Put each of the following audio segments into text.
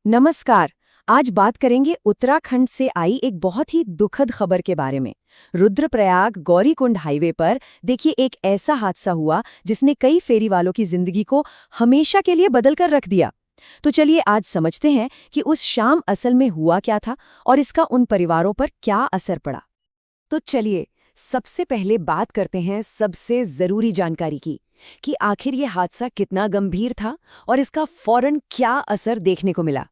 नमस्कार। आज बात करेंगे उत्तराखंड से आई एक बहुत ही दुखद खबर के बारे में। रुद्रप्रयाग गौरीकुंड हाईवे पर देखिए एक ऐसा हादसा हुआ जिसने कई फेरी वालों की जिंदगी को हमेशा के लिए बदल कर रख दिया। तो चलिए आज समझते हैं कि उस शाम असल में हुआ क्या था और इसका उन परिवारों पर क्या असर पड़ा। तो चलिए सबसे पहले बात करते हैं सबसे जरूरी जानकारी की कि आखिर ये हादसा कितना गंभीर था और इसका फौरन क्या असर देखने को मिला।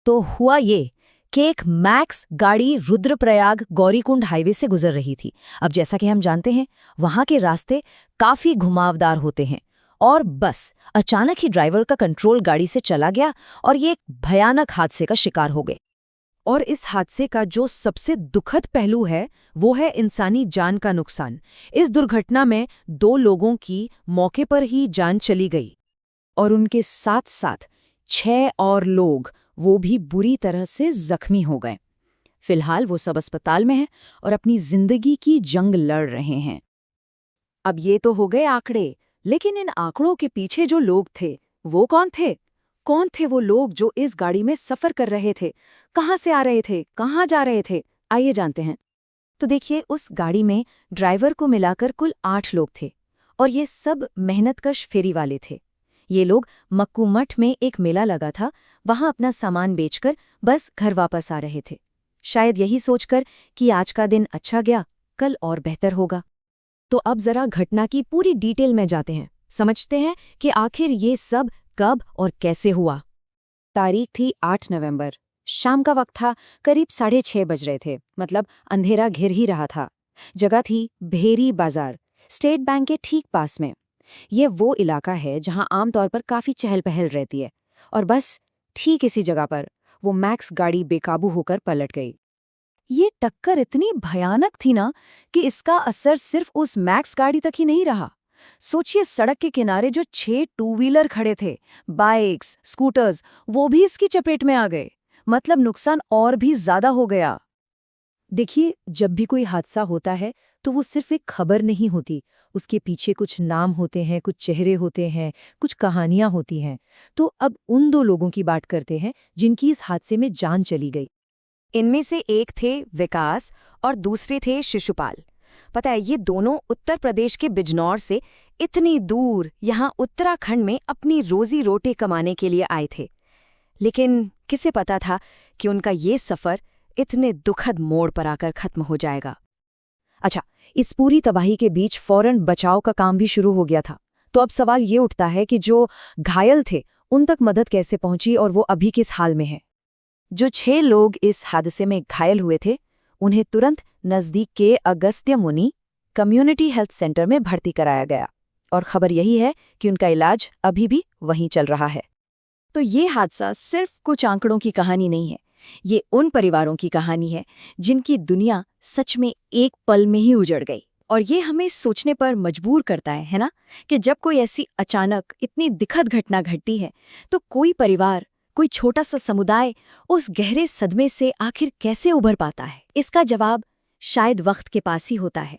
तो हुआ ये कि एक मैक्स गाड़ी रुद्रप्रयाग गौरीकुंड हाईवे से गुजर रही थी। अब जैसा कि हम जानते हैं वहां के रास्ते काफी घुमावदार होते हैं और बस अचानक ही ड्राइवर का कंट्रोल गाड़ी से चला गया और ये एक भयानक हादसे का शिकार हो गए। और इस हादसे का जो सबसे दुखद पहलू है वो है इंसानी जान का नुकसान। इस दुर्घटना में 2 लोगों की मौके पर ही जान चली गई और उनके साथ साथ 6 और लोग वो भी बुरी तरह से जख्मी हो गए। फिलहाल वो सब अस्पताल में हैं और अपनी जिंदगी की जंग लड़ रहे हैं। अब ये तो हो गए आंकड़े, लेकिन इन आंकड़ों के पीछे जो लोग थे वो कौन थे? कौन थे वो लोग जो इस गाड़ी में सफर कर रहे थे? कहाँ से आ रहे थे, कहाँ जा रहे थे? आइए जानते हैं। तो देखिए उस गाड़ी में ड्राइवर को मिलाकर कुल 8 लोग थे और ये सब मेहनतकश फेरी वाले थे। ये लोग मक्कू मठ में एक मेला लगा था, वहां अपना सामान बेचकर बस घर वापस आ रहे थे, शायद यही सोचकर कि आज का दिन अच्छा गया, कल और बेहतर होगा। तो अब जरा घटना की पूरी डिटेल में जाते हैं, समझते हैं कि आखिर ये सब कब और कैसे हुआ। तारीख थी 8 नवंबर। शाम का वक्त था, करीब 6:30 बज रहे थे, मतलब अंधेरा घिर ही रहा था। जगह थी भेरी बाजार, स्टेट बैंक के ठीक पास में। ये वो इलाका है जहां आमतौर पर काफी चहल पहल रहती है और बस ठीक इसी जगह पर वो मैक्स गाड़ी बेकाबू होकर पलट गई। ये टक्कर इतनी भयानक थी ना कि इसका असर सिर्फ उस मैक्स गाड़ी तक ही नहीं रहा। सोचिए सड़क के किनारे जो 6 टू व्हीलर खड़े थे, बाइक्स, स्कूटर्स, वो भी इसकी चपेट में आ गए। मतलब नुकसान और भी ज्यादा हो गया। देखिए जब भी कोई हादसा होता है तो वो सिर्फ एक खबर नहीं होती, उसके पीछे कुछ नाम होते हैं, कुछ चेहरे होते हैं, कुछ कहानियां होती हैं। तो अब उन 2 लोगों की बात करते हैं जिनकी इस हादसे में जान चली गई। इनमें से एक थे विकास और दूसरे थे शिशुपाल। पता है ये दोनों उत्तर प्रदेश के बिजनौर से इतनी दूर यहाँ उत्तराखंड में अपनी रोजी रोटी कमाने के लिए आए थे, लेकिन किसे पता था कि उनका ये सफर इतने दुखद मोड़ पर आकर खत्म हो जाएगा। अच्छा, इस पूरी तबाही के बीच फौरन बचाव का काम भी शुरू हो गया था। तो अब सवाल ये उठता है कि जो घायल थे उन तक मदद कैसे पहुंची और वो अभी किस हाल में हैं? जो 6 लोग इस हादसे में घायल हुए थे उन्हें तुरंत नजदीक के अगस्त्य मुनि कम्युनिटी हेल्थ सेंटर में भर्ती कराया गया और खबर यही है कि उनका इलाज अभी भी वहीं चल रहा है। तो ये हादसा सिर्फ कुछ आंकड़ों की कहानी नहीं है, ये उन परिवारों की कहानी है जिनकी दुनिया सच में एक पल में ही उजड़ गई। और ये हमें सोचने पर मजबूर करता है ना, कि जब कोई ऐसी अचानक इतनी दिखद घटना घटती है तो कोई परिवार, कोई छोटा सा समुदाय उस गहरे सदमे से आखिर कैसे उभर पाता है। इसका जवाब शायद वक्त के पास ही होता है।